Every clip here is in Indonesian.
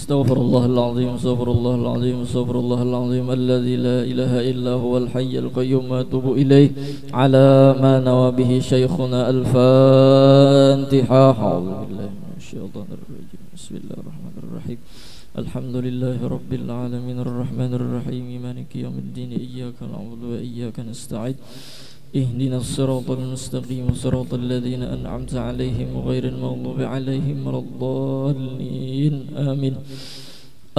Astaghfirullahal azim, astaghfirullahal azim, astaghfirullahal azim alladzi la ilaha illa huwal hayyul qayyum wa atubu ilaih ala ma nawa bihi syekhuna al-Fatihah. A'udzubillahi minasyaitonir rajim. Bismillahirrahmanirrahim. Alhamdulillahi rabbil alamin arrahmanir rahim maliki yaumiddin iyyaka na'budu wa iyyaka nasta'in. اهدنا الصراط المستقيم صراط الذين أنعمت عليهم غير المغضوب عليهم ولا الضالين آمين.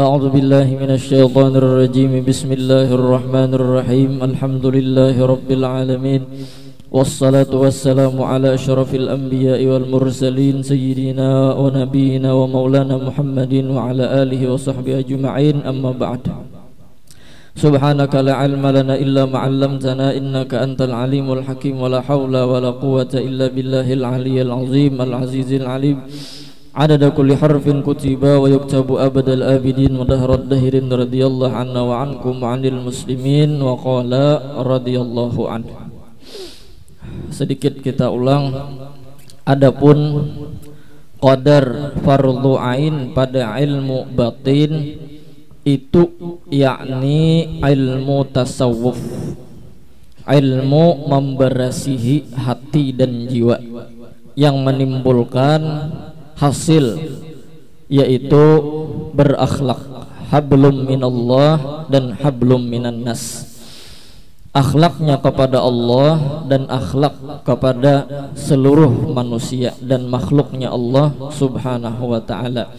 أعوذ بالله من الشيطان الرجيم بسم الله الرحمن الرحيم الحمد لله رب العالمين والصلاة والسلام على أشرف الأنبياء والمرسلين سيدنا ونبينا ومولانا محمد وعلى آله وصحبه أجمعين أما بعد. Subhanaka la ilma lana illa ma 'allamtana innaka antal alimul hakim wa la haula wa la quwwata illa billahil aliyyil azim al azizil alim adada kulli harfin kutiba wa yuktabu abadal abidin wa dahrad dahirin radhiyallahu anna wa ankum 'anil muslimin wa qala radhiyallahu anhu. Sedikit kita ulang, adapun qadar fardhu ain pada ilmu batin itu yakni ilmu tasawuf, ilmu memberasihi hati dan jiwa yang menimbulkan hasil yaitu berakhlak, hablum minallah dan hablum minan nas. Akhlaknya kepada Allah dan akhlak kepada seluruh manusia dan makhluknya Allah subhanahu wa ta'ala.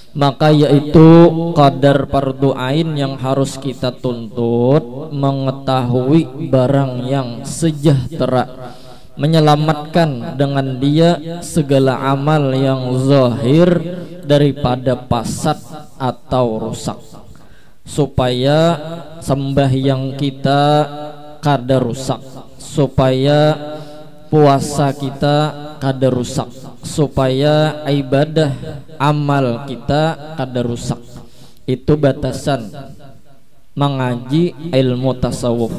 Maka yaitu qadar fardu ain yang harus kita tuntut, mengetahui barang yang sejahtera, menyelamatkan dengan dia segala amal yang zahir daripada fasad atau rusak, supaya sembahyang kita kada rusak, supaya puasa kita kada rusak, supaya ibadah amal kita kada rusak. Itu batasan mengaji ilmu tasawuf.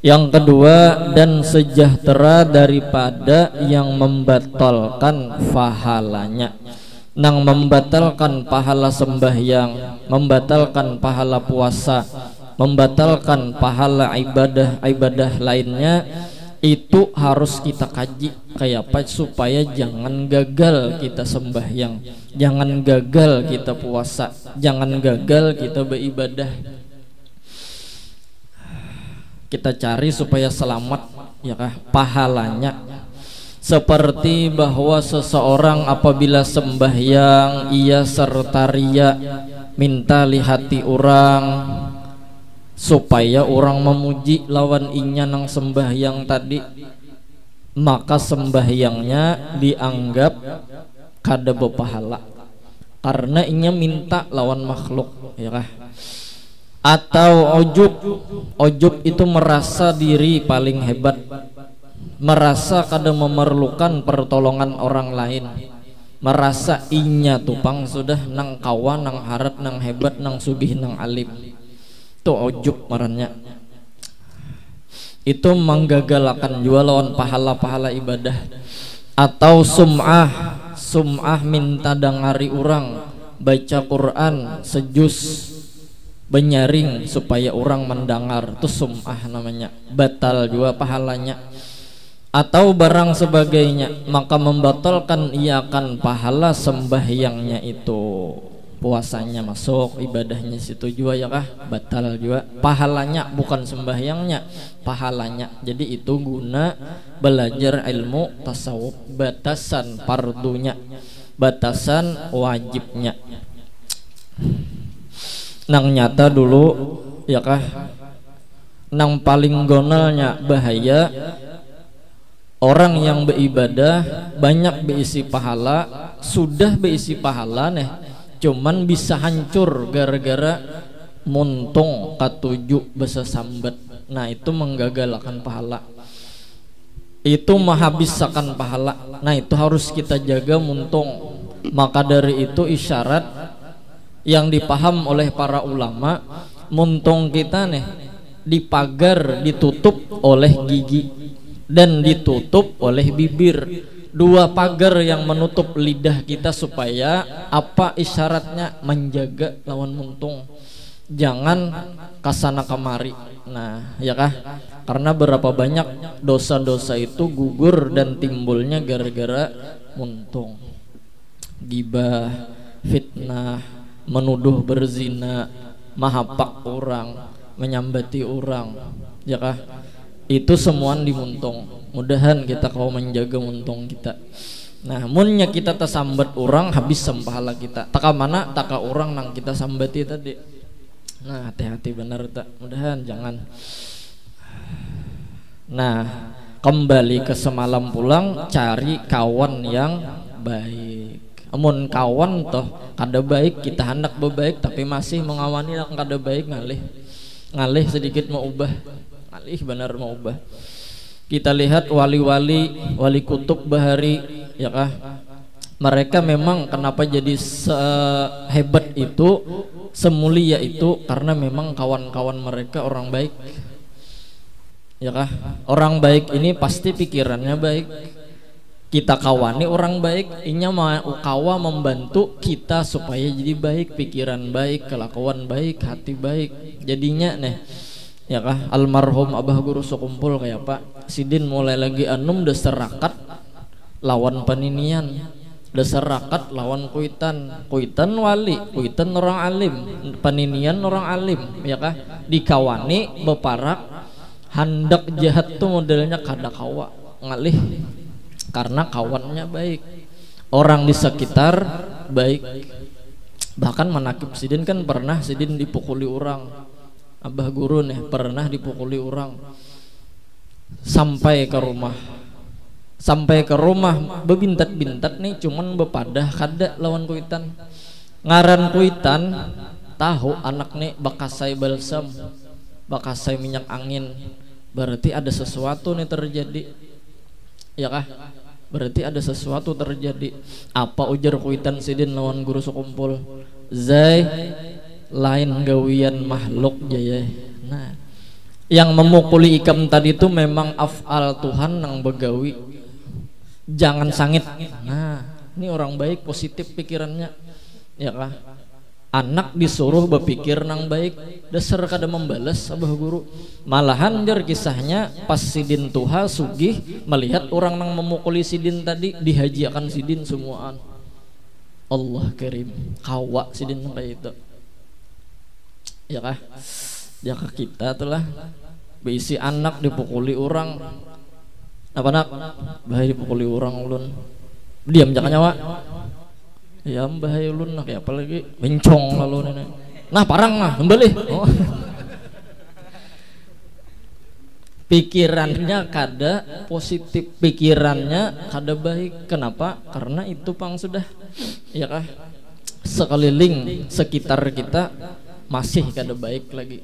Yang kedua, dan sejahtera daripada yang membatalkan pahalanya. Nang membatalkan pahala sembahyang, membatalkan pahala puasa, membatalkan pahala ibadah lainnya, itu harus kita kaji kayak apa supaya jangan gagal kita sembahyang, jangan gagal kita puasa, jangan gagal kita beribadah. Kita cari supaya selamat ya kah pahalanya. Seperti bahwa seseorang apabila sembahyang ia serta ria, minta lihati orang supaya orang memuji lawan inya nang sembahyang tadi, maka sembahyangnya dianggap kada berpahala karena inya minta lawan makhluk ya kah. Atau ujub itu merasa diri paling hebat, merasa kada memerlukan pertolongan orang lain, merasa inya tupang sudah nang kawan, nang harat, nang hebat, nang sugih, nang alim. Itu ujub marahnya. Itu menggagalkan juga lawan pahala-pahala ibadah. Atau sum'ah minta dengari orang baca Quran sejus benyaring supaya orang mendengar, itu sum'ah namanya, batal juga pahalanya. Atau barang sebagainya, maka membatalkan ia akan pahala sembahyangnya itu. Puasanya masuk, ibadahnya situ juga ya kah, batal juga pahalanya, bukan sembahyangnya, pahalanya. Jadi itu guna belajar ilmu tasawuf, batasan fardunya, batasan wajibnya. Nang nyata dulu ya kah, nang paling gonalnya bahaya orang yang beribadah banyak berisi pahala, sudah berisi pahala nih, cuman bisa hancur gara-gara muntung katuju basa sambat. Nah itu menggagalkan pahala, itu menghabiskan pahala. Nah itu harus kita jaga muntung. Maka dari itu isyarat yang dipaham oleh para ulama, muntung kita nih dipagar, ditutup oleh gigi dan ditutup oleh bibir. dua pagar yang menutup lidah kita supaya apa isyaratnya menjaga lawan muntung, jangan kasana kemari. Nah ya kah, karena berapa banyak dosa-dosa itu gugur dan timbulnya gara-gara muntung. Gibah, fitnah, menuduh berzina, mahapak orang, menyambati orang, ya kah, itu semua dimuntung. Mudahan kita kau menjaga muntung kita. Nah munnya kita tersambat orang, habis sempahala kita taka mana taka orang nang kita sambati tadi. Nah hati-hati benar tak, mudahan jangan. Nah kembali ke semalam pulang, cari kawan yang baik. Amun kawan toh kada baik, kita hendak bebaik tapi masih mengawani yang kada baik, ngalih sedikit mau ubah, ngalih benar mau ubah. Kita lihat wali-wali, wali kutub bahari, ya kah, mereka memang kenapa jadi sehebat itu, semulia itu, karena memang kawan-kawan mereka orang baik, ya kah. Orang baik ini pasti pikirannya baik. Kita kawani orang baik, inya mau kawa membantu kita supaya jadi baik, pikiran baik, kelakuan baik, hati baik. Jadinya nih, ya kah, almarhum abah guru sekumpul kayak Pak Sidin mulai lagi anum dasar rakat lawan paninian, dasar rakat lawan kuitan, kuitan wali, kuitan orang alim, paninian orang alim, ya kah, dikawani beparak handak jahat tuh modelnya kada kawa ngalih karena kawannya baik, orang di sekitar baik. Bahkan manakib Sidin kan pernah Sidin dipukuli orang, abah guru nih pernah dipukuli orang, sampai ke rumah bebintat-bintat nih, cuman bepadah kada lawan kuitan. Ngaran kuitan tahu anak nih bakasai balsam, bakasai minyak angin, berarti ada sesuatu nih terjadi, ya kah, berarti ada sesuatu terjadi. Apa ujar kuitan Sidin lawan guru sekumpul? Zai lain gawian makhluk jaya. Nah yang memukuli ikam tadi itu memang af'al Tuhan yang begawi, jangan sangit. Nah ini orang baik, positif pikirannya, ya kah. Anak disuruh berpikir nang baik, dasar kada membalas abah guru. Malahan jar kisahnya pas Sidin tuha sugih melihat orang nang memukuli Sidin tadi, dihajiakan Sidin semuaan. Allah karim, kawa Sidin kayak itu, ya kah. Ya kah kita telah berisi anak dipukuli orang, apa nak bahaya dipukuli orang ulun, diam jangan nyawa. Ya bahaya ulun nak, ya apalagi bencong lalu nenek. Nah parang nah kembali. Oh. Pikirannya kada positif, pikirannya kada baik. Kenapa? Karena itu pang sudah, ya kah, sekeliling sekitar kita masih kada baik lagi.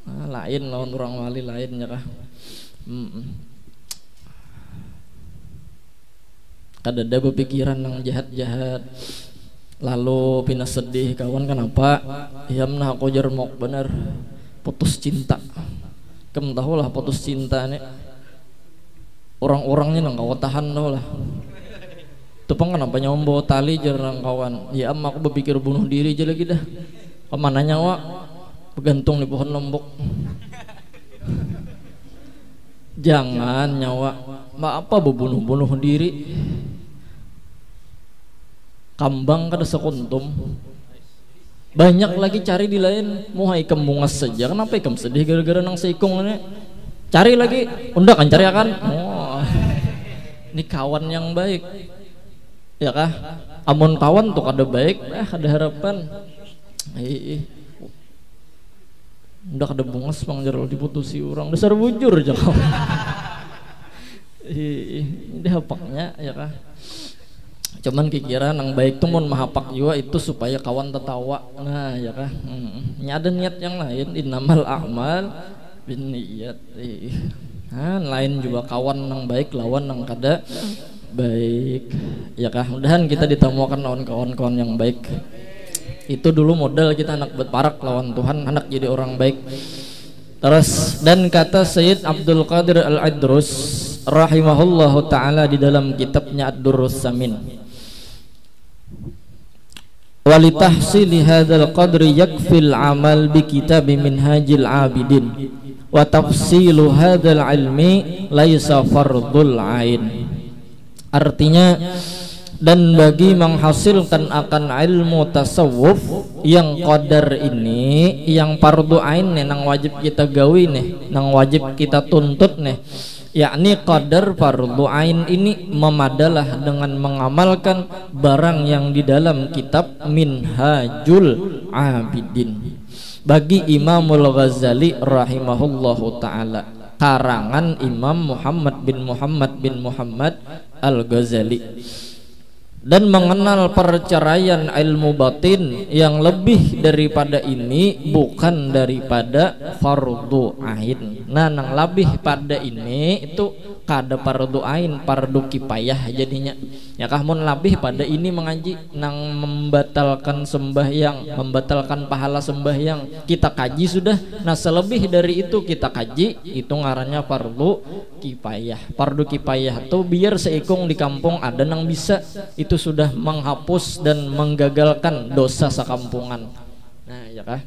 Nah, lain lawan orang wali lain, ya kah. Kada ada berpikiran yang jahat-jahat. Lalu pina sedih kawan, kenapa? Ya menah aku jermok bener putus cinta. Kamu tahu lah putus cinta nih, orang-orangnya nang kawan tahan tahu lah. Tupang kenapa nyombo tali jarang kawan. Ya am aku berpikir bunuh diri aja lagi dah. Kemana nyawa? Bergantung di pohon lombok. Jangan nyawa. Mbak apa berbunuh-bunuh diri? Kambang kada sekuntum. Banyak lagi cari di lain, mau ikam bungas saja. Kenapa ikam sedih gara-gara nang seikung ini? Cari lagi, unda kan cari akan. Oh, ini kawan yang baik, ya kah? Amun kawan tuh kada baik, ada harapan. Udah kada bungas pang jero diputusi orang, dasar bujur jangan. Ini hapaknya, ya kah? Cuman kira nang baik tuh mun mahapak juga itu supaya kawan tertawa. Nah ya kah, ini ada niat yang lain, innamal a'mal binniyat. Nah lain juga kawan nang baik lawan nang kada baik, ya kah. Mudahan kita ditemukan lawan kawan-kawan yang baik. Itu dulu modal kita anak berparak lawan Tuhan, anak jadi orang baik. Terus dan kata Sayyid Abdul Qadir Al-Idrus rahimahullahu taala di dalam kitabnya Ad-Durrus Samin, walitahsili hadzal qadri yakfil amal bi kitab Minhajil Abidin wa tafsilu hadzal ilmi laisa fardul ain. Artinya, dan bagi menghasilkan akan ilmu tasawuf yang qadar ini, yang fardu ain nih, nang wajib kita gawi nih, nang wajib kita tuntut nih, yakni qadar fardu ain ini memadalah dengan mengamalkan barang yang di dalam kitab Minhajul Abidin bagi Imamul Ghazali rahimahullahu ta'ala, karangan Imam Muhammad bin Muhammad Al-Ghazali. Dan mengenal perceraian ilmu batin yang lebih daripada ini bukan daripada fardu ain. Nah, nang lebih pada ini itu kada fardu ain, fardu kifayah jadinya. Ya kah mun lebih pada ini mengaji nang membatalkan sembahyang, membatalkan pahala sembahyang kita kaji sudah. Nah, selebih dari itu kita kaji, itu ngarannya fardu kifayah. Fardu kifayah tuh biar seikung di kampung ada nang bisa, itu sudah menghapus dan menggagalkan dosa sekampungan. Nah, ya kah?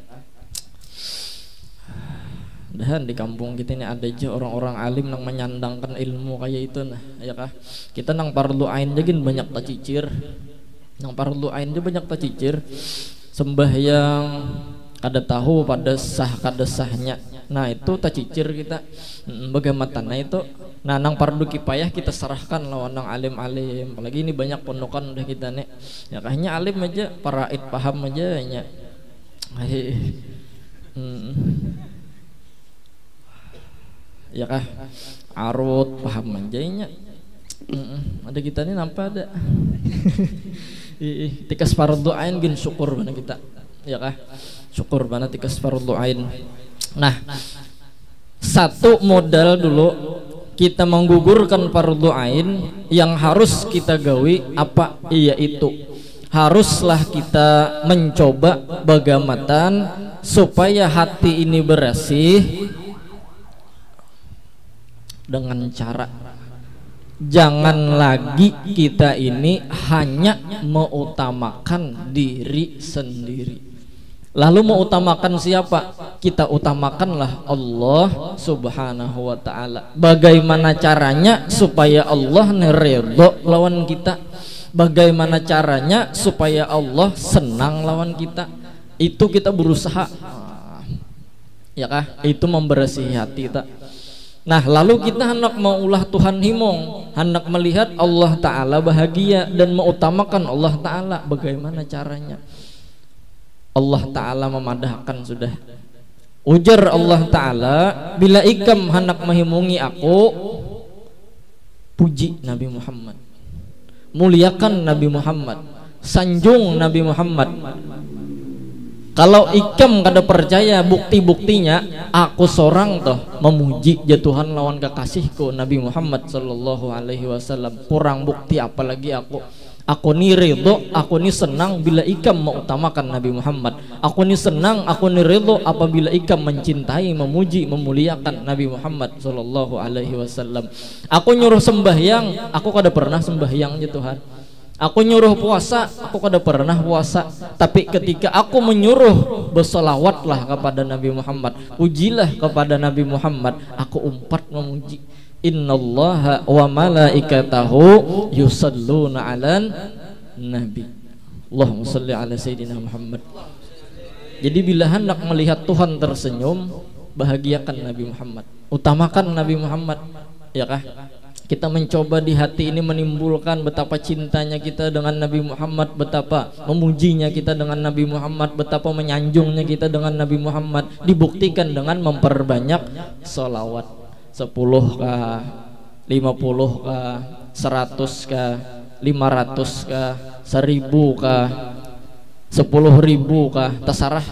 Dan di kampung kita ini ada aja orang-orang alim yang menyandangkan ilmu kayak itu, nah, ya kah? Kita nang fardu ain aja banyak tak cicir. Nang fardu ain aja banyak tak cicir. Sembahyang kada tahu pada sah kada sahnya. Nah, itu tak cicir kita. Bagaimana itu? Nah, nang fardu kifayah kita serahkan lawan nang alim-alim. Apalagi ini banyak pondokan udah kita nih. Ya kahnya alim aja, paraid paham aja nya. Ya kah? Arut paham aja nya. Ada kita nih nampak ada. Tikas fardu ain gin syukur mana kita. Ya kah? Syukur mana tikas fardu ain. Nah, satu modal dulu kita menggugurkan fardu ain yang harus kita gawi apa? Yaitu haruslah kita mencoba bagaimana supaya hati ini bersih dengan cara jangan lagi kita ini hanya mengutamakan diri sendiri. Lalu mengutamakan siapa? Kita utamakanlah Allah subhanahu wa ta'ala. Bagaimana caranya supaya Allah neredho lawan kita? Bagaimana caranya supaya Allah senang lawan kita? Itu kita berusaha. Ya kah? Itu membersihi hati kita. Nah, lalu kita hendak maulah Tuhan himong, hendak melihat Allah Ta'ala bahagia dan mengutamakan Allah Ta'ala. Bagaimana caranya? Allah Ta'ala memadahkan sudah. Ujar Allah Ta'ala, bila ikam hendak menghimungi aku, puji Nabi Muhammad, muliakan Nabi Muhammad, sanjung Nabi Muhammad. Kalau ikam kada percaya bukti-buktinya, aku sorang toh memuji jatuhan lawan kekasihku Nabi Muhammad sallallahu alaihi wasallam. Kurang bukti apalagi aku ni ridho, aku ni senang bila ikam mengutamakan Nabi Muhammad. Aku ni senang, aku ni ridho apabila ikam mencintai, memuji, memuliakan Nabi Muhammad sallallahu alaihi wasallam. Aku nyuruh sembahyang, aku kada pernah sembahyang ya Tuhan. Aku nyuruh puasa, aku kada pernah puasa. Tapi ketika aku menyuruh bersolawatlah kepada Nabi Muhammad, pujilah kepada Nabi Muhammad, aku umpat memuji. Innallaha wa malaikatahu yusalluna 'alan nabi. Allahumma shalli ala sayyidina Muhammad. Jadi bila hendak melihat Tuhan tersenyum, bahagiakan Nabi Muhammad, utamakan Nabi Muhammad. Ya kah? Kita mencoba di hati ini menimbulkan betapa cintanya kita dengan Nabi Muhammad, betapa memujinya kita dengan Nabi Muhammad, betapa menyanjungnya kita dengan Nabi Muhammad. Dibuktikan dengan memperbanyak sholawat 10 kah, 50 kah, 100 kah, 500 kah, 1000 kah, 10.000 kah, terserah.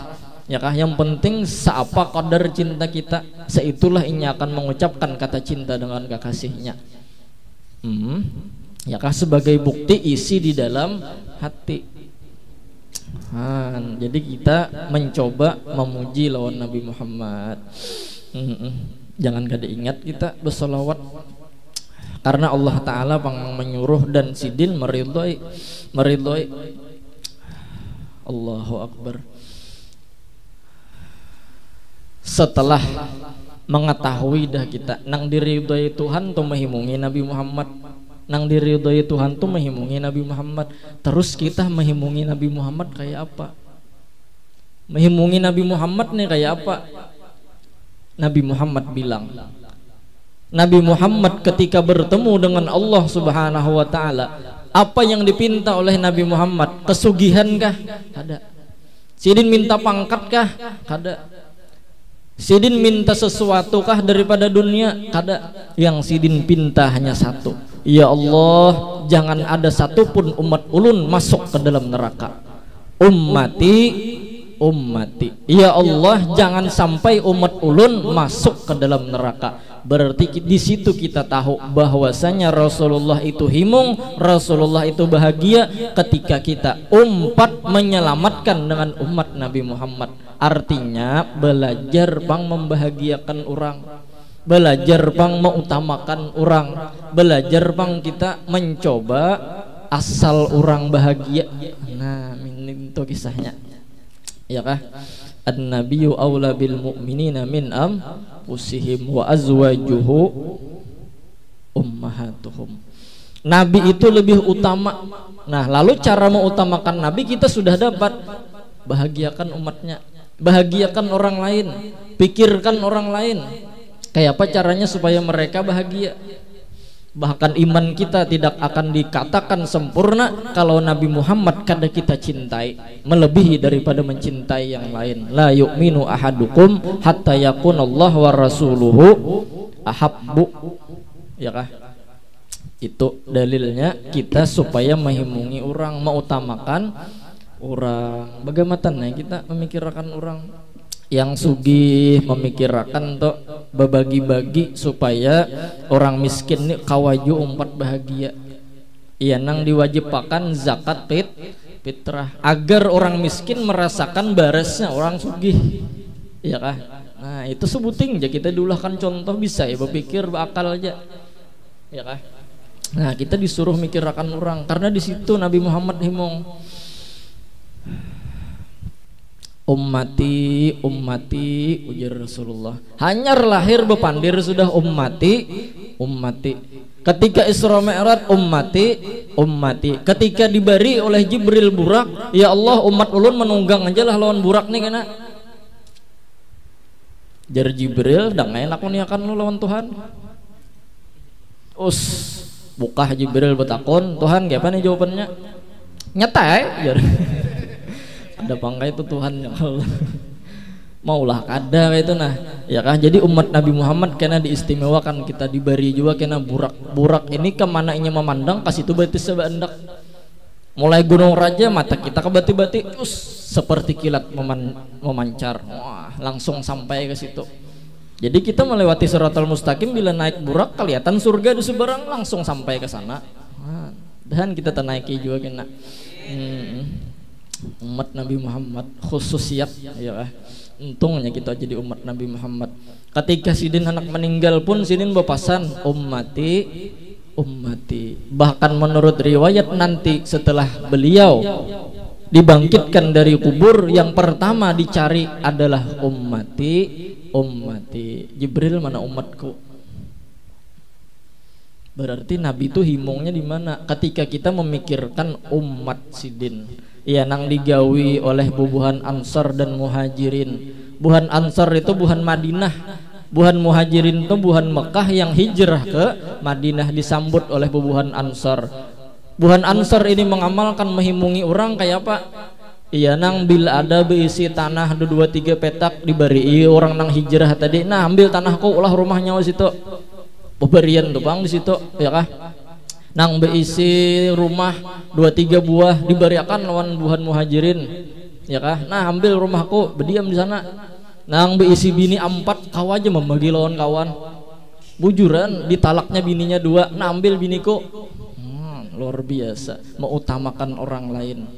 Ya kah, yang penting seapa kadar cinta kita, seitulah ini akan mengucapkan kata cinta dengan kekasihnya. Ya kah, sebagai bukti isi di dalam hati. Jadi kita mencoba memuji lawan Nabi Muhammad. Jangan kada ingat kita bersolawat. Karena Allah Ta'ala menyuruh dan sidin meridhoi. Allahu Akbar. Setelah mengetahui dah kita nang diridhoi Tuhan tuh mehimungi Nabi Muhammad, nang diridhoi Tuhan tuh mehimungi Nabi Muhammad. Terus kita mehimungi Nabi Muhammad kayak apa? Mehimungi Nabi Muhammad nih kayak apa? Nabi Muhammad bilang, Nabi Muhammad ketika bertemu dengan Allah Subhanahu wa Ta'ala, apa yang dipinta oleh Nabi Muhammad? Kesugihan kah? Kada. Sidin minta pangkat kah? Kada. Sidin minta sesuatu kah daripada dunia? Kada. Yang Sidin pinta hanya satu, ya Allah, jangan ada satupun umat ulun masuk ke dalam neraka. Ummati, ya Allah, jangan sampai umat ulun masuk ke dalam neraka. Berarti di situ kita tahu bahwasanya Rasulullah itu himung, Rasulullah itu bahagia ketika kita umpat menyelamatkan dengan umat Nabi Muhammad. Artinya belajar pang membahagiakan orang, belajar pang mengutamakan orang, belajar pang kita mencoba asal orang bahagia. Nah, ini itu kisahnya, ya kah? An-nabiyyu aula bil mu'minina min anfusihim wa azwajuhu ummahatuhum. Nabi itu lebih utama. Nah, lalu cara mengutamakan Nabi kita sudah dapat. Bahagiakan umatnya, bahagiakan orang lain, pikirkan orang lain. Kayak apa caranya supaya mereka bahagia? Bahkan iman kita tidak akan dikatakan sempurna kalau Nabi Muhammad kada kita cintai melebihi daripada mencintai yang lain. La yu'minu ahadukum hatta yakunallahu wa rasuluhu ahabbu, ya kah? Itu dalilnya kita supaya mehimungi orang, mengutamakan orang. Bagaimana kita memikirkan orang yang sugih, memikirkan tuh berbagi-bagi supaya orang miskin nih kawaju umpat bahagia. Iya, nang diwajibkan zakat fitrah agar orang miskin merasakan baresnya orang sugih, ya kah? Nah, itu sebuting aja kita diulahkan contoh bisa ya, berpikir berakal aja, ya kah? Nah, kita disuruh mikirkan orang karena di situ Nabi Muhammad himong. Ummati, ujar Rasulullah. Hanyar lahir bepandir sudah ummati. Ketika Isra Mi'raj ummati. Ketika diberi oleh Jibril burak, ya Allah, umat ulun menunggang aja lah lawan burak nih kena. Jar Jibril, dah enak niakan lu lawan Tuhan. Bukah Jibril betakon, Tuhan kayak apa nih jawabannya? Nyetai, jar. Ada bangga itu Tuhan ya Allah. Maulah kada itu nah, ya kah? Jadi umat Nabi Muhammad kena diistimewakan, kita diberi juga kena burak ini kemana ini memandang kasih itu berarti sebandak. Mulai Gunung Raja mata kita ke bati-bati seperti kilat memancar. Wah, langsung sampai ke situ. Jadi kita melewati Siratal Mustaqim, bila naik burak kelihatan surga di seberang, langsung sampai ke sana. Dan kita naiki juga kena. Umat Nabi Muhammad khususiyat, ya untungnya kita jadi umat Nabi Muhammad. Ketika Sidin anak meninggal pun Sidin berpesan ummati. Bahkan menurut riwayat nanti setelah beliau dibangkitkan dari kubur, yang pertama dicari adalah ummati. Jibril, mana umatku? Berarti Nabi itu himungnya di mana? Ketika kita memikirkan umat Sidin. Iya, nang digawi oleh bubuhan Ansar dan Muhajirin. Buhan Ansar itu buhan Madinah, buhan Muhajirin itu buhan Mekah yang hijrah ke Madinah, disambut oleh bubuhan Ansar. Buhan Ansar ini mengamalkan mehimungi orang kayak apa? Iya, nang bila ada berisi tanah 2-3 petak diberi orang nang hijrah tadi. Nah, ambil tanahku, ulah rumahnya di situ. Pemberian tuh bang di situ, ya kah? Nang berisi rumah 2-3 buah diberiakan lawan buhan Muhajirin, ya kah? Nah, ambil rumahku, berdiam di sana. Nang berisi bini 4, kau aja membagi lawan kawan. Bujuran ditalaknya bininya 2, nah ambil biniku. Luar biasa, mengutamakan orang lain.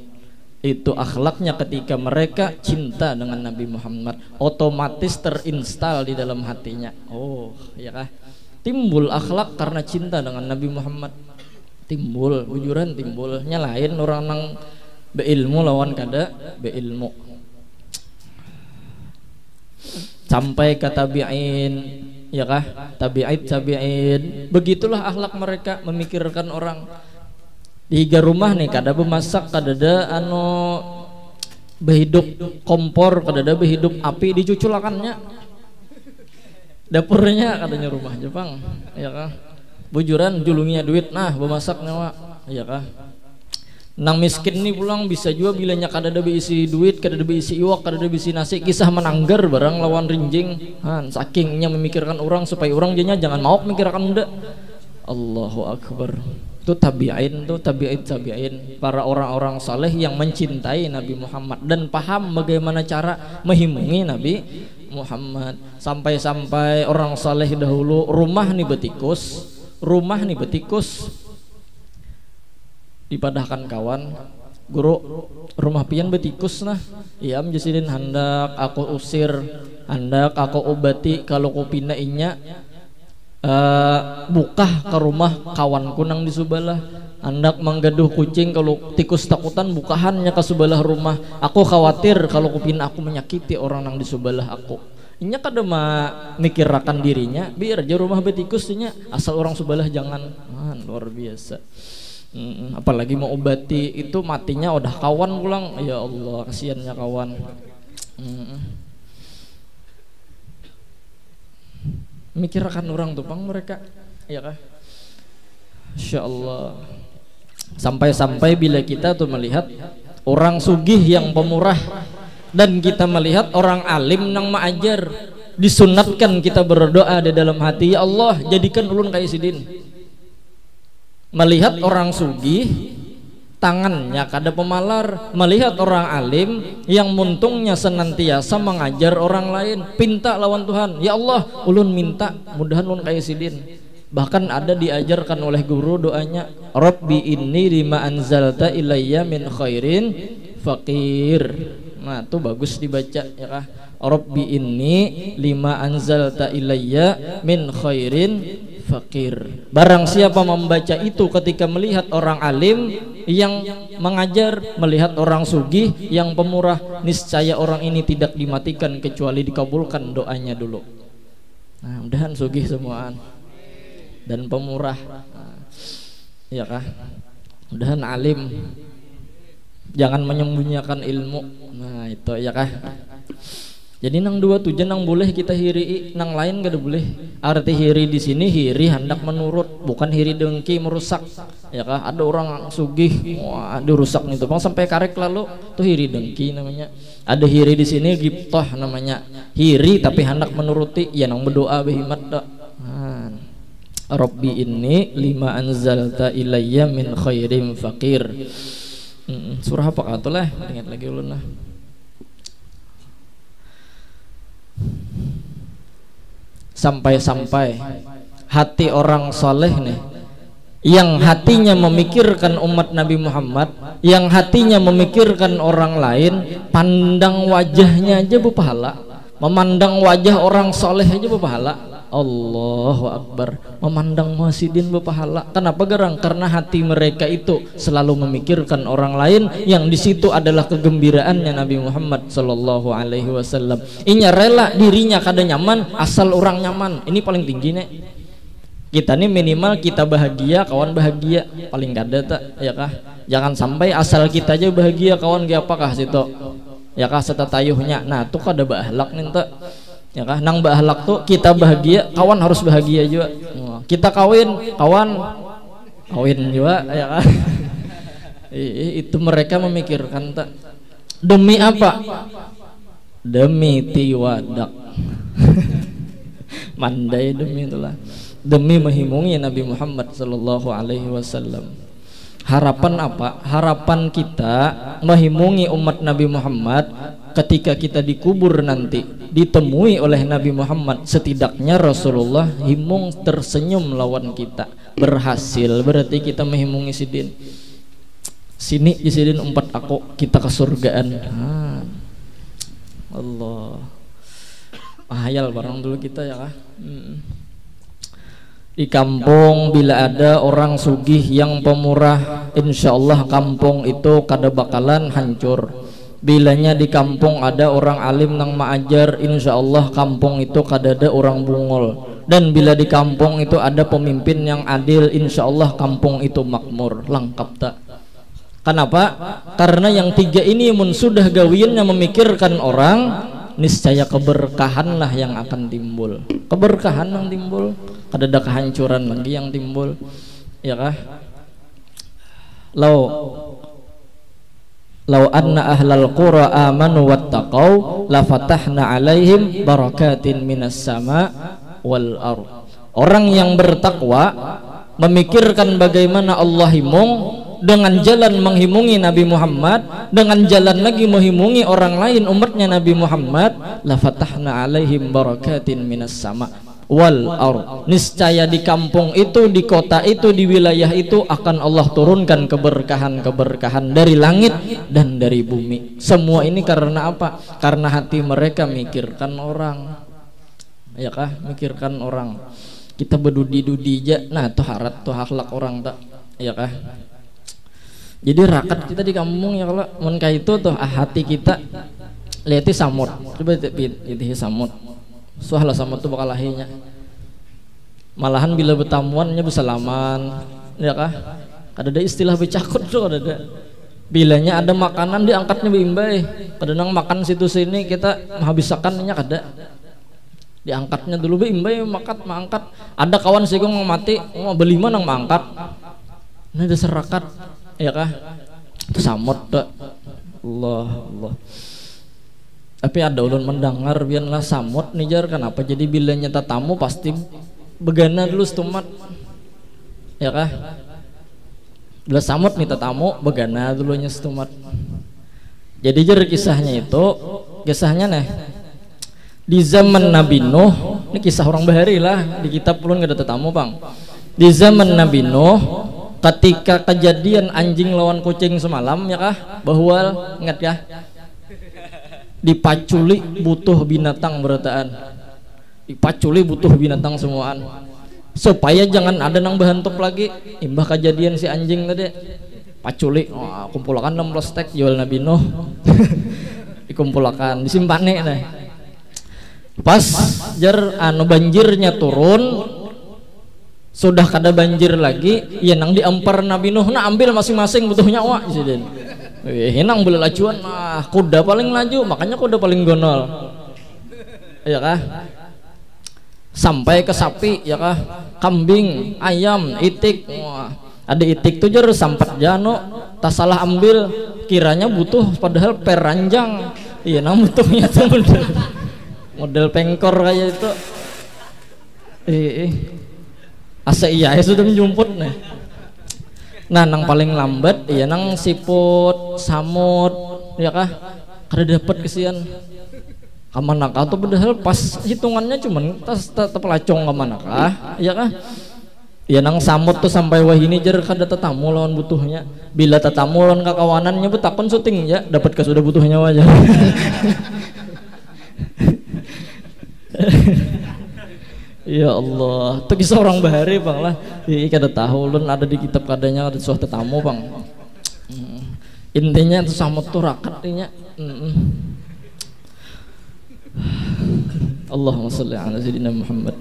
Itu akhlaknya ketika mereka cinta dengan Nabi Muhammad, otomatis terinstal di dalam hatinya. Oh, ya kah? Timbul akhlak karena cinta dengan Nabi Muhammad. Timbul, bujuran timbulnya lain orang nang beilmu lawan kada beilmu. Sampai ke tabi'in, ya kah? Tabi'in. Begitulah akhlak mereka memikirkan orang. Di rumah nih kada bemasak, kada ada behidup kompor, kada ada behidup api dicuculakannya. Dapurnya katanya rumah Jepang, ya kah? Bujuran julungnya duit, nah bemasak nyawa, ya kah? Nang miskin nih pulang bisa juga bilanya kada ada beisi duit, kada ada beisi iwak, kada ada beisi nasi, kisah menanggar barang lawan rinjing. Sakingnya memikirkan orang supaya orang jadinya jangan mau memikirkan muda. Allahu Akbar. Itu tabi'in, para orang-orang saleh yang mencintai Nabi Muhammad dan paham bagaimana cara menghimpungi Nabi Muhammad. Sampai-sampai orang saleh dahulu rumah nih betikus dipadahkan kawan guru rumah pian betikus nah iam jasidin hendak aku usir, hendak aku obati kalau kupina inya buka ke rumah kawan kunang di sebelah, hendak menggaduh kucing kalau tikus takutan bukahannya ke sebelah rumah. Aku khawatir kalau kupina aku menyakiti orang yang di sebelah aku. Inya kada mikirakan dirinya biar aja rumah betikusnya asal orang sebelah jangan. Luar biasa. Apalagi mau obati itu matinya udah kawan pulang. Ya Allah kasihannya kawan. Mikirkan orang tuh pang mereka, ya kah? Insya Allah. Sampai-sampai bila kita tuh melihat orang sugih yang pemurah dan kita melihat orang alim nang maajar, disunatkan kita berdoa di dalam hati, ya Allah jadikan ulun kayak sidin. Melihat orang sugih tangannya kada pemalar, melihat orang alim yang muntungnya senantiasa mengajar orang lain, pinta lawan Tuhan, ya Allah ulun minta mudahan ulun kayak sidin. Bahkan ada diajarkan oleh guru doanya, Rabbi inni lima anzalta ilayya min khairin faqir. Nah itu bagus dibaca, ya kah? Rabbi inni lima anzalta ilayya min khairin fakir. Barang siapa membaca itu ketika melihat orang alim yang mengajar, melihat orang sugih yang pemurah, niscaya orang ini tidak dimatikan kecuali dikabulkan doanya dulu. Nah, mudahan sugih semuaan dan pemurah, ya kah? Mudahan alim, jangan menyembunyikan ilmu. Nah itu, ya kah? Jadi nang dua tujuan nang boleh kita hiri, nang lain gak boleh. Arti hiri di sini hiri hendak menurut, bukan hiri dengki merusak. Ya kah? Ada orang sugih, wah dirusak nih tuh, sampai karek lalu tuh hiri dengki namanya. Ada hiri di sini giptoh namanya. Hiri tapi hendak menuruti, ya nang berdoa behimat dak. Rabbi inni lima anzalta ilayya min khairin faqir. Surah apa kata lah? Ingat lagi ulun lah. Sampai-sampai hati orang soleh nih, yang hatinya memikirkan umat Nabi Muhammad, yang hatinya memikirkan orang lain, pandang wajahnya aja berpahala, memandang wajah orang soleh aja berpahala. Allahu Akbar, memandang muhasidin berpahala. Kenapa gerang? Karena hati mereka itu selalu memikirkan orang lain, yang di situ adalah kegembiraannya Nabi Muhammad Sallallahu Alaihi Wasallam. Inya rela dirinya kada nyaman asal orang nyaman. Ini paling tinggi nih. Kita nih minimal kita bahagia, kawan bahagia, paling kada tak, ya kah? Jangan sampai asal kita aja bahagia, kawan gak apakah situ, ya kah? Setatayuhnya. Nah tuh kada bahalak nih tak. Ya kah, nang bahalak tuh kita bahagia, kawan harus bahagia juga. Kita kawin, kawan kawin juga, ya kah? Itu mereka memikirkan tak. Demi apa? Demi tiwadak. Mandai demi itulah. Demi menghimungi Nabi Muhammad Sallallahu Alaihi Wasallam. Harapan apa? Harapan kita menghimungi umat Nabi Muhammad ketika kita dikubur nanti, ditemui oleh Nabi Muhammad, setidaknya Rasulullah himung tersenyum lawan kita. Berhasil, berarti kita menghimungi sidin. Sini sidin umpat aku, kita kesurgaan. Allah. Hayal barang dulu kita, ya kah? Di kampung bila ada orang sugih yang pemurah, insya Allah kampung itu kada bakalan hancur. Bilanya di kampung ada orang alim nang maajar, insya Allah kampung itu kada ada orang bungol. Dan bila di kampung itu ada pemimpin yang adil, insya Allah kampung itu makmur. Lengkap tak? Kenapa? Karena yang tiga ini mun sudah gawiannya memikirkan orang, niscaya keberkahan lah yang akan timbul. Keberkahan yang timbul, kada ada kehancuran lagi yang timbul, ya kah? Lau anna ahlal qura amanu wattaqau la fatahna alaihim barakatin minas sama wal ard. Orang yang bertakwa memikirkan bagaimana Allah himung dengan jalan menghimungi Nabi Muhammad, dengan jalan lagi menghimungi orang lain umatnya Nabi Muhammad, la fatahna alaihim barakatin minas sama wal ard. Niscaya di kampung itu, di kota itu, di wilayah itu akan Allah turunkan keberkahan-keberkahan dari langit dan dari bumi. Semua ini karena apa? Karena hati mereka mikirkan orang, ya kah? Mikirkan orang. Kita berdudi-dudi aja, nah tuh harat tuh akhlak orang tak, ya kah? Jadi rakat kita di kampung ya kalau mun itu tuh hati kita lihat samut, coba lihat samut. Soalnya samut tuh bakal lahirnya. Malahan bila bertamuannya bersalaman, ya kah? Ada istilah becakut tuh ada. Bilanya ada makanan diangkatnya bimbai. Kadang makan situ sini kita menghabiskannya kada. Diangkatnya dulu bimbai mangkat. Ada kawan sih mau mati, mau beli mana nang mangkat. Ini ada serakat. Ya kah? Itu samut tak. Allah. Tapi ada ulun mendengar biarlah samut nijar kenapa jadi bila nyata tamu pasti begana dulu stumat, ya kah? Bila samut nih tamu begana dulu nya stumat. Jadi jar kisahnya nih di zaman Nabi Nuh, ini kisah orang bahari lah di kitab ulun gak ada tetamu bang. Di zaman Nabi Nuh ketika kejadian anjing lawan kucing semalam, ya kah? Bahwa ingat ya? Dipaculi butuh binatang berataan, dipaculi butuh binatang semuaan supaya jangan ada nang bahantop lagi imbah kejadian si anjing tadi paculi kumpulkan 16 stek jual Nabi Nuh dikumpulkan disimpane nah. Pas jar banjirnya turun sudah kada banjir lagi ya nang diempar Nabi Nuh nah ambil masing-masing butuh nyawa isiden. Hinang boleh lajuan, kuda paling laju, makanya kuda paling gonol, ya kah? Sampai ke sapi, ya kah? Kambing, ayam, itik, ada itik tuh jar sampat jano, tak salah ambil, kiranya butuh, padahal peranjang, iya, nang butuhnya tuh model pengkor kayak itu, asa iya sudah menjumput nih. Nah nang paling lambat ya nang siput samut ya kah kada dapat kesian kamanakah tuh padahal pas hitungannya cuman tas pelacong kamanakah ya kah ya nang samut tuh sampai wah ini jar kada tetamu lawan butuhnya bila tetamu lawan kakawanannya betakon syuting ya dapat ke sudah butuhnya wajah. Ya Allah, itu kisah orang bahari bang lah. Kada tahu, lun ada di kitab kadanya ada suatu tetamu bang. Intinya itu samut tuh rakat intinya. Allahumma sholli ala sayyidina Muhammad.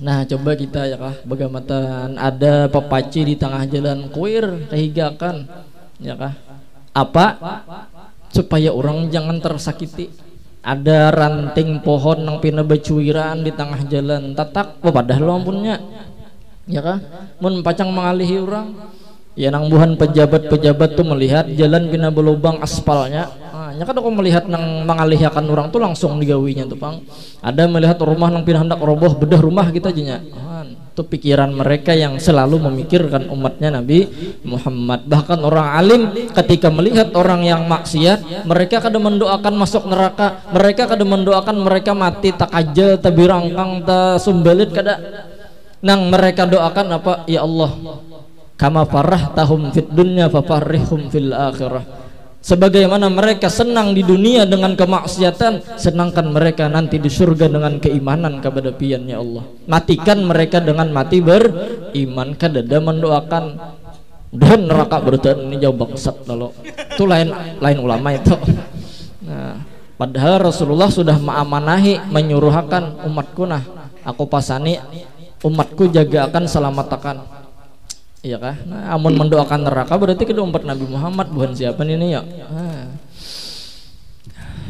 Nah coba kita ya kah bagamatan ada pepaci di tengah jalan kuir kehigakan ya kah apa supaya orang jangan tersakiti. Ada ranting pohon nang pina becuiran di tengah jalan tatak padahal ampunnya ya kah mun pacang mengalihi orang ya nang buhan pejabat-pejabat tuh melihat jalan pina belubang aspalnya nya kan aku melihat nang mengalihakan orang tuh langsung digawinya tuh pang ada melihat rumah nang pina hendak roboh bedah rumah kita jenya itu pikiran mereka yang selalu memikirkan umatnya Nabi Muhammad. Bahkan orang alim ketika melihat orang yang maksiat mereka kada mendoakan masuk neraka, mereka kada mendoakan mereka mati tak aja tak birangkang tak sumbalit kada nang mereka doakan apa ya Allah kama farah tahum fid dunya fafarrihum fil akhirah Sebagaimana mereka senang di dunia dengan kemaksiatan, senangkan mereka nanti di surga dengan keimanan kepada pian ya Allah. Matikan mereka dengan mati beriman. Kadada mendoakan dan neraka berdan ini jauh bangsat lalu. Itu lain ulama itu. Nah, padahal Rasulullah sudah mengamanahi menyuruhkan umatku, nah aku pasani umatku jaga akan selamatakan. Iya kah? Nah, amun mendoakan neraka berarti kedua umat Nabi Muhammad bukan siapa ini ya.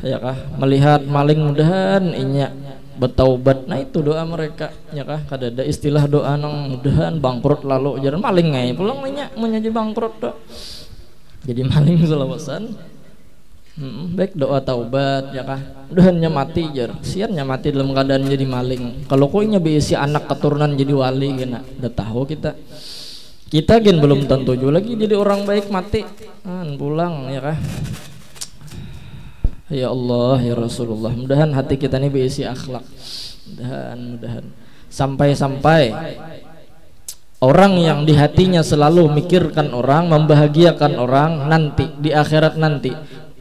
Ya kah? Melihat maling mudahan inya bertaubat. Nah itu doa mereka ya kah? Kada ada istilah doa nang mudahan bangkrut lalu jalan maling ngai pulang inya menjadi bangkrut dah. Jadi maling selawasan. Baik doa taubat ya kah? Mudahannya mati jar. Siannya mati dalam keadaan jadi maling. Kalau koinya beisi anak keturunan jadi wali kena. Udah tahu kita. Kita gen belum tentu juga lagi jadi orang baik mati pulang ya kah. Ya Allah ya Rasulullah, mudahan hati kita ini berisi akhlak, mudahan sampai orang yang di hatinya selalu mikirkan orang, membahagiakan orang nanti di akhirat nanti,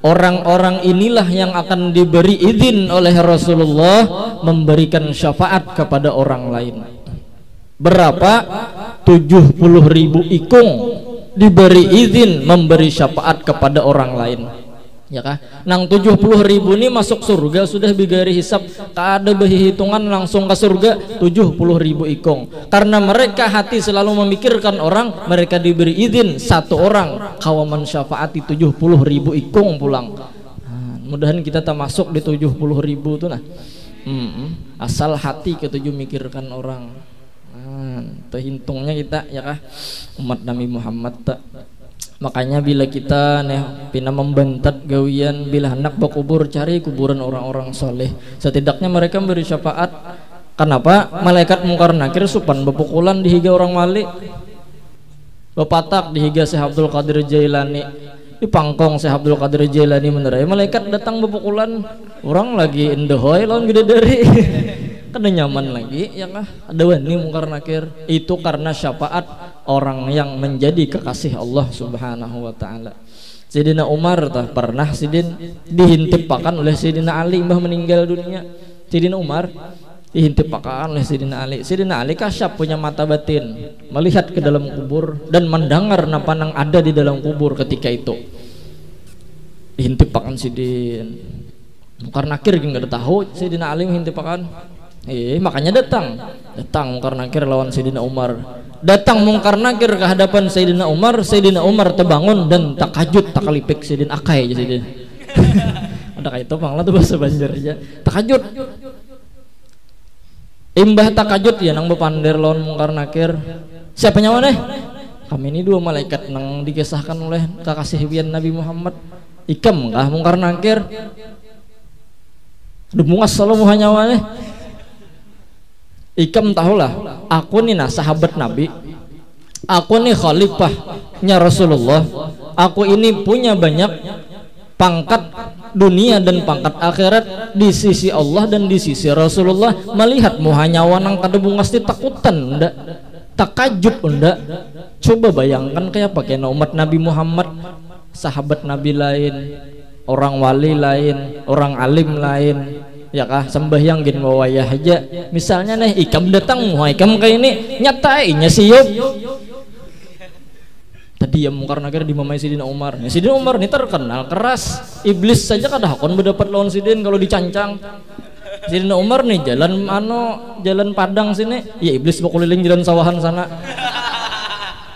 orang-orang inilah yang akan diberi izin oleh Rasulullah memberikan syafaat kepada orang lain. Berapa? 70.000 ikung diberi izin memberi syafaat kepada orang lain ya kah? Nang 70.000 ini masuk surga sudah bigari hisap kada behi hitungan langsung ke surga 70.000 ikung. Karena mereka hati selalu memikirkan orang, mereka diberi izin satu orang kawaman syafaati 70.000 ikung pulang. Mudahan kita tak masuk di 70.000 tuh nah. Asal hati ketujuh mikirkan orang. Terhitungnya kita ya kah umat Nabi Muhammad tak. Makanya bila kita pina membentat gawian bila hendak berkubur cari kuburan orang-orang soleh, setidaknya mereka memberi syafaat. Kenapa? Malaikat mungkar nakir supan bepukulan dihiga orang malik, bepatak dihiga Syekh Abdul Qadir Jailani, di pangkong Syekh Abdul Qadir Jailani menerai malaikat datang bepukulan orang lagi endehoy lawan gede dari kada nyaman lagi ya kah ada wani mungkar nakir. Itu karena syafaat orang yang menjadi kekasih Allah subhanahu wa ta'ala. Sayyidina Umar pernah sidin dihintipakan oleh Sayyidina Ali mbah meninggal dunia. Sayyidina Umar dihintipakan oleh Sayyidina Ali. Sayyidina Ali kasyaf punya mata batin, melihat ke dalam kubur dan mendengar napa nang ada di dalam kubur ketika itu. Dihintipakan sidin mungkar nakir nggak ada tahu Sayyidina Ali menghintipakan. Makanya datang mungkar nakir lawan Sayyidina Umar. Datang mungkar nakir ke hadapan Sayyidina Umar terbangun dan takajud takalipik Sayyidina akai aja Sayyidina. Ada kayak itu panglah tuh bahasa Banjar aja. Takajud. Imbah takajud ya nang bepander lawan mungkar nakir. Siapa nyawa kami ini dua malaikat nang dikisahkan oleh kekasih pian Nabi Muhammad. Ikam kah mungkar nakir? Aduh mungas selalu muha nyawa Ikam tahulah, aku nih sahabat Nabi, aku nih khalifahnya Rasulullah, aku ini punya banyak pangkat dunia dan pangkat akhirat di sisi Allah dan di sisi Rasulullah. Melihat muha nyawa nang kada bungas takutan ndak, takajub ndak. Coba bayangkan kayak pakai umat Nabi Muhammad, sahabat Nabi lain, orang wali lain, orang alim lain. Ya kah sembahyang gin wawayah aja misalnya ikam datang ikam kayak ini nyatainya siup tadi ya mungkar nakir di mamai Sayyidina Umar. Sayyidina Umar ini terkenal keras, iblis saja kada hakon berdapat lawan sidin kalau dicancang. Sayyidina Umar nih jalan Padang sini ya iblis berkeliling jalan sawahan sana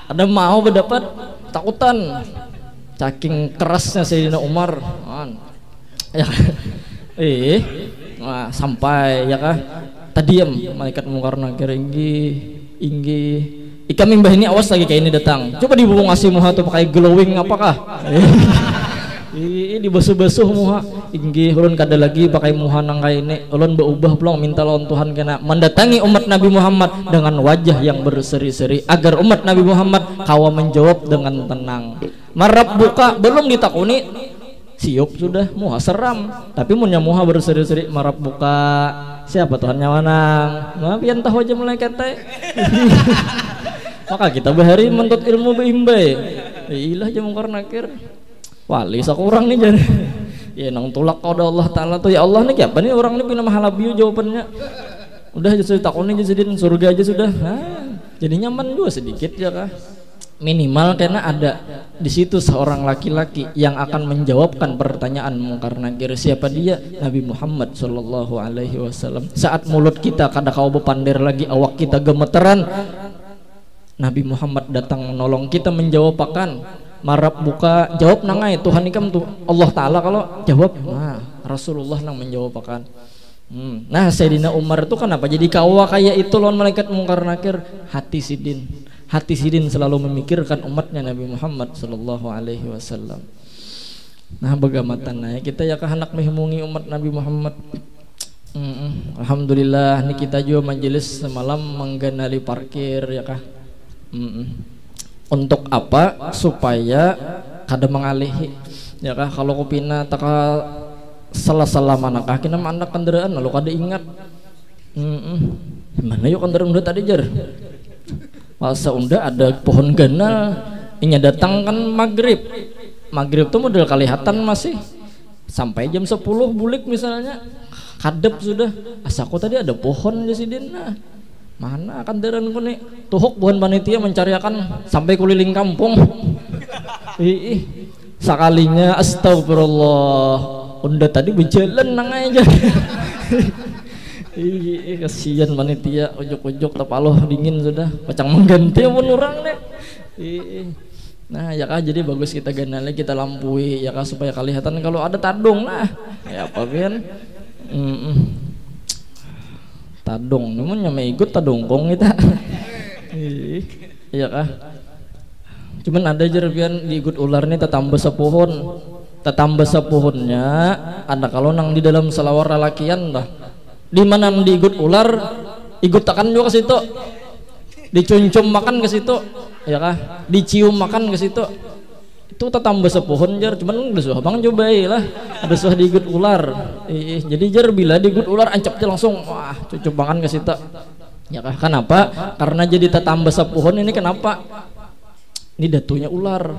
ada mau berdapat takutan saking kerasnya Sayyidina Umar ya Wah, sampai ya kah tadiam malaikat mungkar nakir inggi ikam imbah ini awas lagi kayak ini datang coba dibubung ngasih muha tuh pakai glowing apakah di basuh-basuh muha inggi ulun kada lagi pakai muha nang kayak ini ulun berubah pelong minta lawan Tuhan kena mendatangi umat Nabi Muhammad dengan wajah yang berseri-seri agar umat Nabi Muhammad kawa menjawab dengan tenang. Marab buka belum ditakuni siup sudah muha seram tapi punya muha berseri-seri marap buka siapa Tuhan nyawanang pian tahu aja malaikat Maka kita bahari menuntut ilmu beimbai. Ilah aja mungkar nakir. wali sakurang nih jadi. Ya nang tulak kau Allah Ta'ala tuh, ya Allah nih apa nih orang ini punya mahalabiu jawabannya. Udah aja takutnya jadi surga aja sudah. Jadi nyaman juga sedikit ya kah. Minimal karena ada di situ seorang laki-laki yang akan menjawabkan pertanyaan mungkar nakir. Siapa dia? Nabi Muhammad sallallahu alaihi wasallam. Saat mulut kita kada kau bepandir lagi, awak kita gemeteran, Nabi Muhammad datang menolong kita menjawabkan. Marap buka jawab nangai Tuhan ikam tuh Allah Ta'ala kalau jawab, nah Rasulullah nang menjawabkan. Nah Sayyidina Umar itu kenapa jadi kawa kayak itu lawan malaikat mungkar nakir? Hati sidin selalu memikirkan umatnya Nabi Muhammad sallallahu alaihi wasallam. Nah bagamatan ya kita ya hendak menghimungi umat Nabi Muhammad. Alhamdulillah ini kita juga majelis semalam mengganali parkir ya kah. Untuk apa? Supaya kada mengalihi ya kah. Kalau kupina taka salah manakah kena mandak kendaraan lalu kada ingat mana yuk kendaraan udah tadi jar masa unda ada pohon ganal inya datang kan maghrib tuh model kelihatan masih sampai jam 10 bulik misalnya kadep sudah asaku tadi ada pohon di sini. Nah mana kendaraan ku nih tuhuk bukan panitia mencariakan sampai keliling kampung. Sekalinya astagfirullah unda tadi berjalan nang aja. Kasihan panitia ujuk-ujuk tapaloh dingin sudah pacang mengganti pun orang deh. Nah ya kah jadi bagus kita ganali kita lampui ya kah supaya kelihatan kalau ada tadung lah ya apa kan. Tadung namun nyama ikut tadungkong kita. Iya kah cuman ada jerbian diikut ular nih tetambah sepuhunnya ada kalau nang di dalam selawar lalakian dah di mana diikut ular ikut takan juga ke situ dicuncum makan ke situ ya kah dicium makan ke situ itu tetambah sepuhun jar cuman udah suah bang cobain lah ada suah diikut ular. Jadi jar bila diikut ular ancapnya langsung wah cucup makan ke situ ya kah. Kenapa? Karena jadi tetambah sepuhun ini kenapa ini datunya ular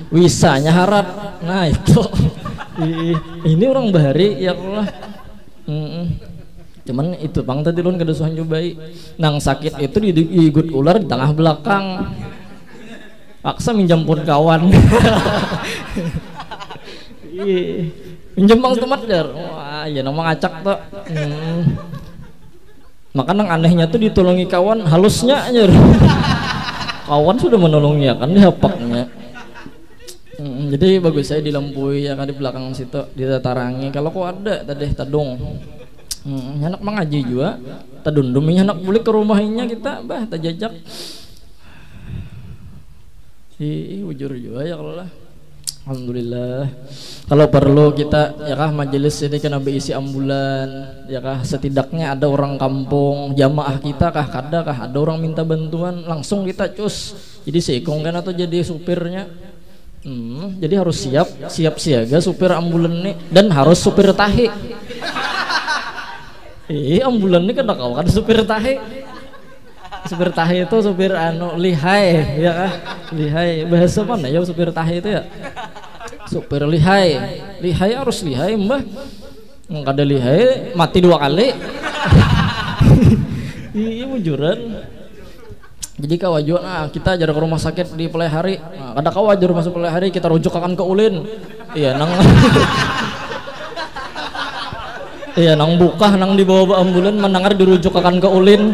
wisanya harap. Nah itu ini orang bahari ya Allah. Cuman itu bang tadi lon kedesuhan cobai nang sakit itu diikut ular di tengah belakang paksa minjam pun kawan. Minjam bang temat jar wah ya nama ngacak tuh. Maka nang anehnya tuh ditolongi kawan halusnya aja. Kawan sudah menolongnya kan dihapaknya. Jadi bagus saya dilampui ya kan di belakang situ ditatarangi kalau kok ada tadi tadung. Anak mengaji juga tadunduminya anak boleh ke rumahnya kita bah tajajak. Ujur juga ya kalau lah. Alhamdulillah. Kalau perlu kita ya kah majelis ini kena berisi ambulan ya kah setidaknya ada orang kampung jamaah kita kah kada kah ada orang minta bantuan langsung kita cus jadi sekong kan atau jadi supirnya. Jadi harus siap siaga supir ambulan nih dan harus supir tahi. Ambulan nih kada kau kan supir tahi. Supir tahi itu supir lihai ya kah lihai bahasa mana ya supir tahi itu ya supir lihai harus lihai mbah nggak ada lihai mati 2 kali. Iya mujuran jadi kawajuan kita ajar ke rumah sakit di Pelai Hari ada kawajar masuk Pelai Hari kita rujuk akan ke ulin iya nang iya nang buka nang dibawa ambulan mendengar dirujuk akan ke ulin.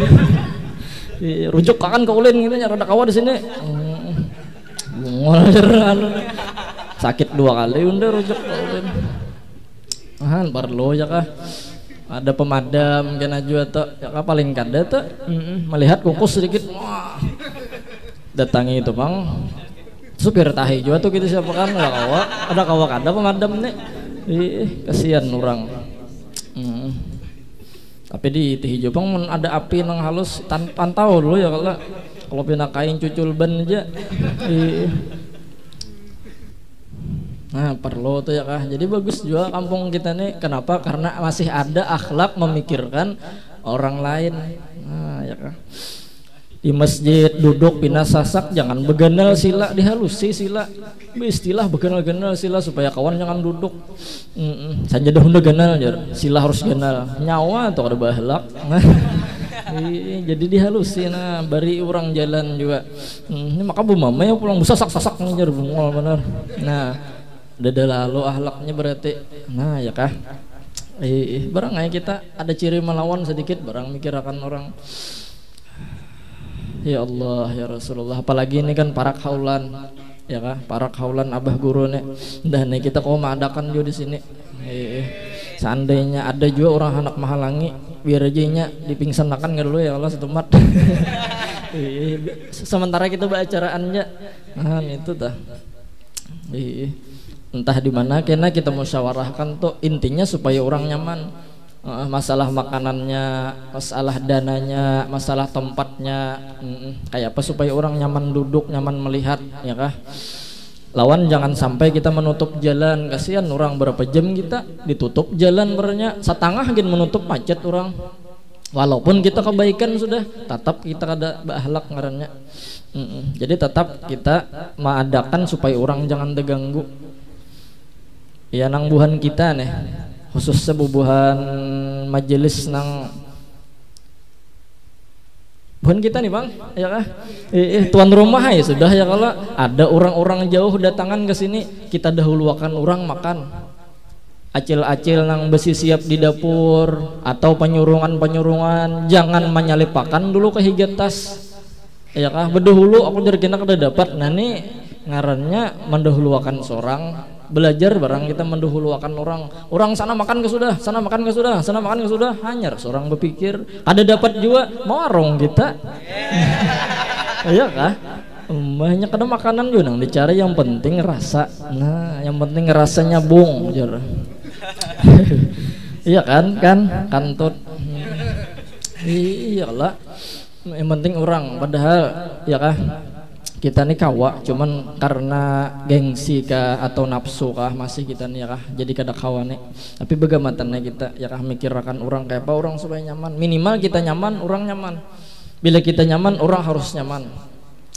Rujuk akan ke ulin gitu nyara ada kawa di sini. Sakit 2 kali udah rujuk ke ulin. Parlo ya kah. Ada pemadam kena juga tuh ya kah paling kada tuh melihat kukus sedikit wah. Datangi itu bang supir tahi juga tuh gitu siapa kan ada kawa kada pemadam nih. Kasihan orang. Tapi di hijau bang ada api nang halus pantau dulu ya kalau pina kain cucul ban aja. Nah perlu tuh ya kah jadi bagus juga kampung kita nih kenapa karena masih ada akhlak memikirkan orang lain. Nah ya kah di masjid duduk pina sasak jangan beganal sila dihalusi sila istilah beganal-ganal sila supaya kawan jangan duduk saja dah hunda ganal sila harus ganal nyawa atau ada bahlak jadi dihalusi nah bari orang jalan juga ini maka bu mama yang pulang sasak-sasak ngejar bungol bener nah udah lalu ahlaknya berarti nah ya kah barang aja kita ada ciri melawan sedikit barang mikir akan orang ya Allah ya Rasulullah apalagi ini kan parak haulan ya kah parak haulan abah guru nih dan nih kita kau mengadakan juga di sini seandainya ada juga orang anak mahalangi biar aja nya dipingsanakan nggak dulu ya Allah setumat sementara kita bacaraannya nah itu dah entah di mana kena kita musyawarahkan tuh intinya supaya orang nyaman masalah makanannya masalah dananya masalah tempatnya kayak apa supaya orang nyaman duduk nyaman melihat ya kah lawan jangan sampai kita menutup jalan kasihan orang berapa jam kita ditutup jalan bernya setengah gin menutup macet orang walaupun kita kebaikan sudah tetap kita ada akhlak ngarannya jadi tetap kita mengadakan supaya orang jangan terganggu ya nang buhan kita nih khususnya bubuhan majelis nang bukan kita nih bang ya kah tuan rumah ya sudah ya kalau ada orang-orang jauh datangan ke sini kita dahulukan orang makan acil-acil nang besi siap di dapur atau penyurungan jangan menyalipakan dulu ke hijat tas ya kah berdahulu aku dari kena kada dapat nah nih ngarannya mendahulukan seorang belajar barang kita mendahulukan orang sana makan ke sudah sana makan ke sudah sana makan ke sudah hanya seorang berpikir ada dapat juga warung kita iya kah banyak ada makanan juga nang dicari yang penting rasa nah yang penting rasanya bung iya kan kantut iyalah yang penting orang padahal ya kah kita nih kawa cuman karena gengsi kah atau nafsu kah masih kita nih ya kah jadi kada kawa nih tapi bagaimananya kita ya kah mikirkan orang kayak apa orang supaya nyaman minimal kita nyaman orang nyaman bila kita nyaman orang harus nyaman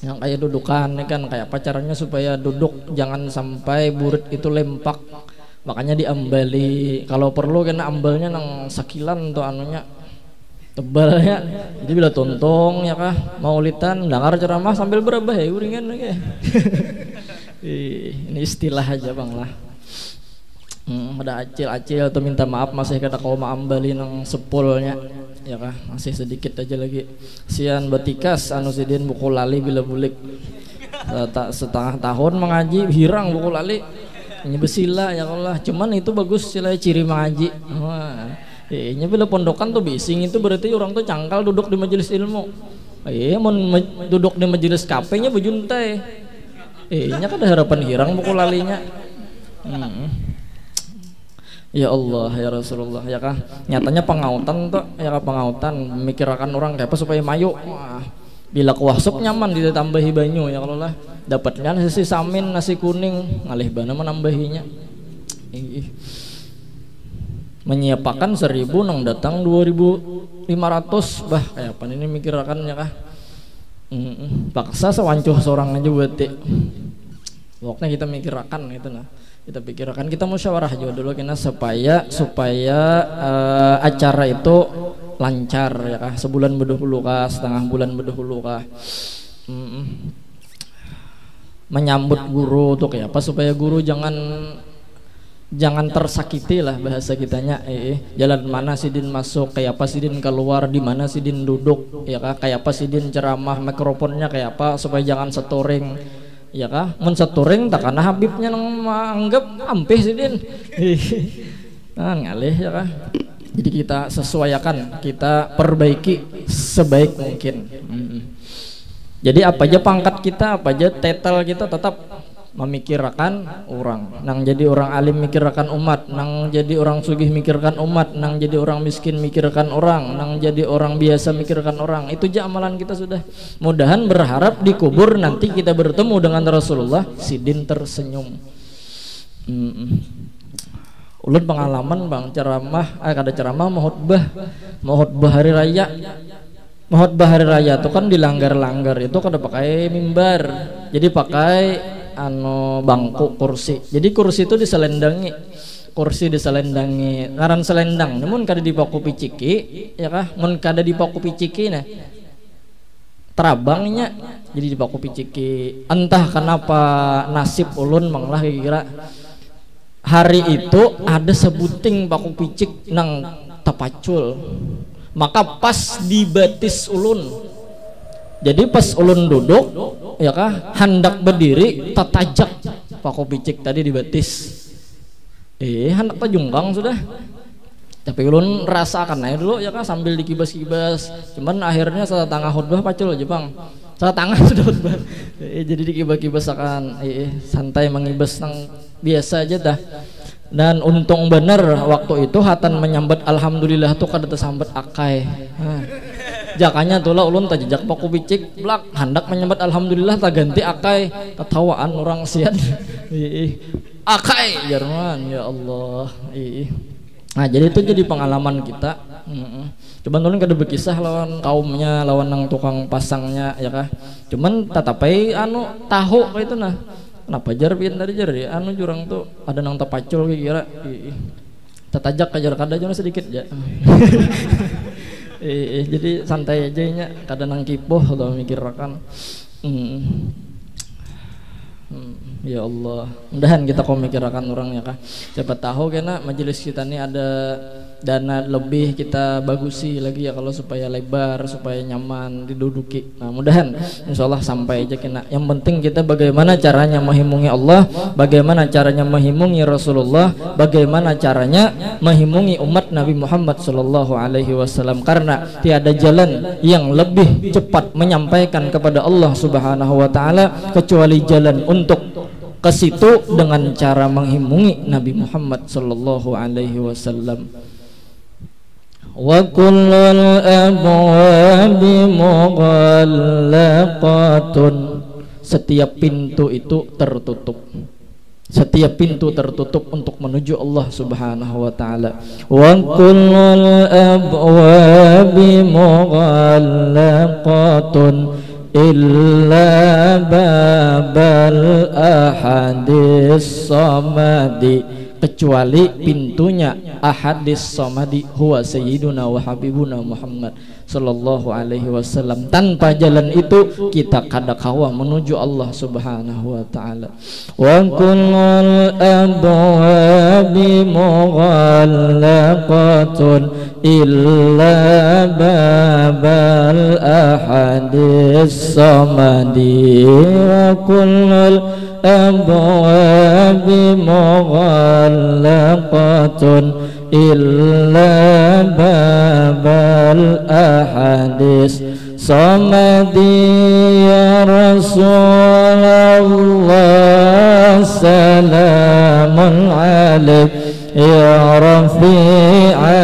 yang kayak dudukan nih kan kayak apa caranya supaya duduk jangan sampai burit itu lempak makanya diambali kalau perlu kena ambalnya nang sakilan tuh anunya tebal ya jadi bila tontong ya kah maulitan dengar ceramah sambil berabah ya uringan lagi ini istilah aja bang lah ada acil-acil atau minta maaf masih kada kau maambali nang sepulnya ya kah masih sedikit aja lagi sian batikas anu sidin buku lali bila bulik setengah tahun mengaji hirang buku lali ini besila ya Allah cuman itu bagus sila ciri mengaji nya bila pondokan tuh bising itu berarti orang tuh cangkal duduk di majelis ilmu mau duduk di majelis kafe nya bejuntai nya kan ada harapan hirang buku lalinya ya Allah ya Rasulullah ya kah nyatanya pengautan tuh ya kah pengautan memikirkan orang kayak apa supaya mayu bila kuasuk nyaman ditambahi banyu ya kalau lah dapatnya nasi samin nasi kuning ngalih bana menambahinya menyiapkan 1000 nang datang 2500 bah kayak apa ini mikirkan ya kah paksa sewancuh seorang aja buat pokoknya kita mikirkan itu nah kita pikirkan kita musyawarah juga dulu kena supaya acara itu lancar ya kah sebulan berdahulu kah setengah bulan berdahulu kah menyambut guru tuh kayak apa supaya guru jangan tersakiti lah bahasa kitanya jalan mana sidin masuk kayak apa sidin keluar di mana sidin duduk ya kah kayak apa sidin ceramah mikrofonnya kayak apa supaya jangan setoring ya kah mun setoring tak karena habibnya nang anggap ampih sidin nah ngalih ya kah jadi kita sesuaikan kita perbaiki sebaik mungkin jadi apa aja pangkat kita apa aja titel kita tetap memikirkan orang nang jadi orang alim mikirkan umat nang jadi orang sugih mikirkan umat nang jadi orang miskin mikirkan orang nang jadi orang biasa mikirkan orang itu aja amalan kita sudah mudahan berharap di kubur nanti kita bertemu dengan Rasulullah sidin tersenyum ulun pengalaman bang ceramah kada ceramah mau khutbah hari raya khotbah hari raya tuh kan dilanggar-langgar itu kada pakai mimbar, jadi pakai bangku kursi. Jadi kursi itu diselendangi, ngaran selendang. Namun kada dipaku piciki, ya kah? Mun kada dipaku piciki nah terabangnya, jadi dipaku piciki. Entah kenapa nasib ulun manglah kira hari itu ada sebuting paku picik nang tapacul. Maka pas dibatis ulun, jadi pas ulun duduk ya kah hendak berdiri tatajak paku picik tadi dibatis, hendak tajungkang sudah. Tapi ulun rasakan aja dulu ya kah sambil dikibas-kibas. Cuman akhirnya setengah khutbah pacul aja bang, setengah sudah khutbah. Jadi dikibas-kibas akan santai mengibas nang biasa aja dah. Dan untung bener waktu itu hatan menyambat alhamdulillah tuh kada tersambat akai. Jakanya tuh lah ulun tajak paku picik blak hendak menyambat alhamdulillah tak ganti akai, ketawaan orang sian. Akai Jerman ya Allah. Nah jadi itu jadi pengalaman kita. Cuman ulun kada berkisah lawan kaumnya, lawan nang tukang pasangnya ya kah. Cuman tatapai tahu kayak itu nah. Kenapa jar pian tadi jar ya jurang tuh ada nang tapacul kira tatajak kajar kada aja sedikit ya. Jadi santai aja nya kada nang kipoh atau mikirakan. Ya Allah, mudahan kita kau mikirakan orang ya kah. Siapa tahu kena majelis kita ini ada dana lebih, kita bagusi lagi ya kalau supaya lebar, supaya nyaman diduduki. Nah mudahan insyaallah sampai aja kena. Yang penting kita bagaimana caranya menghimungi Allah, bagaimana caranya menghimungi Rasulullah, bagaimana caranya menghimungi umat Nabi Muhammad sallallahu alaihi wasallam, karena tiada jalan yang lebih cepat menyampaikan kepada Allah Subhanahu wa taala kecuali jalan untuk ke situ dengan cara menghimungi Nabi Muhammad sallallahu alaihi wasallam. Wa kullul abwabi mughallaqatun, setiap pintu itu tertutup. Setiap pintu tertutup untuk menuju Allah Subhanahu wa taala. Wa kullul abwabi mughallaqatun illa babal ahadis samadi, kecuali pintunya ahadis samadi huwa sayyiduna wa habibuna Muhammad sallallahu alaihi wasallam. Tanpa jalan itu kita kada kawa menuju Allah Subhanahu wa taala. Wa kullul abwabi mughallaqatun illa babal ahadis samadi. Wa kullul abwabi mughallaqatun illa babal ahadis samadi. Ya Rasulullah salamun alaik ya rafi'a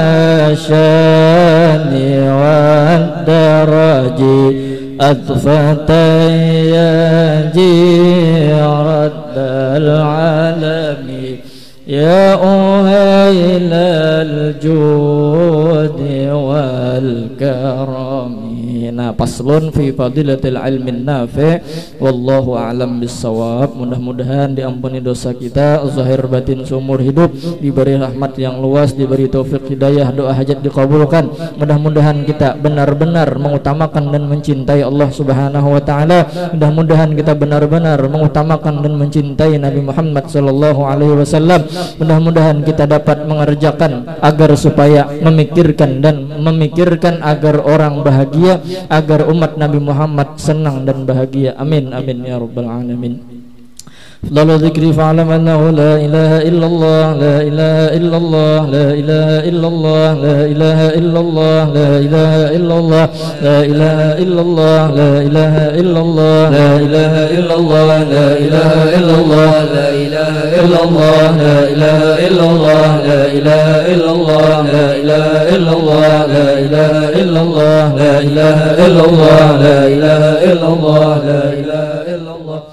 syani wa daraji atfatay ya jiradal alami ya uhailal judi wal karami. Nah paslun fi fadilatil ilmin nafi', wallahu a'lam bissawab. Mudah-mudahan diampuni dosa kita zahir batin seumur hidup, diberi rahmat yang luas, diberi taufik hidayah, doa hajat dikabulkan. Mudah-mudahan kita benar-benar mengutamakan dan mencintai Allah Subhanahu wa taala. Mudah-mudahan kita benar-benar mengutamakan dan mencintai Nabi Muhammad sallallahu alaihi wasallam. Mudah-mudahan kita dapat mengerjakan agar supaya memikirkan agar orang bahagia, agar umat Nabi Muhammad senang dan bahagia. Amin amin ya rabbal alamin. Afdalu dzikri fa'lam annahu la ilaha illallah, la ilaha illallah, la ilaha illallah, la ilaha illallah, la ilaha illallah, la ilaha illallah, la ilaha illallah, la ilaha illallah, la ilaha illallah, la ilaha illallah, la ilaha illallah, la ilaha illallah, la ilaha illallah, la ilaha illallah, la ilaha illallah, la ilaha illallah, la ilaha illallah.